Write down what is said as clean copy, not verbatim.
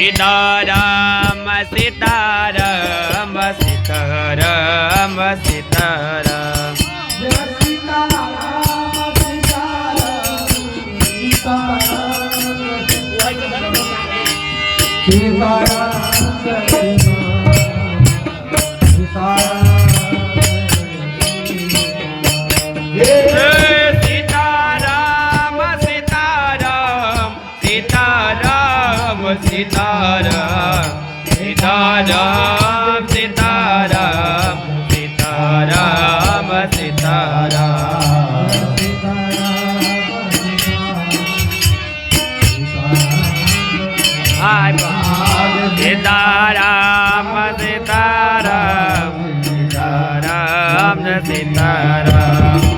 Sitaram Sitaram Sitaram Sitaram Sitaram Sitaram Sitaram Sitaram Sitaram Sitaram Sitaram Sitaram Sitaram Sitaram Sitaram Sitaram Sitaram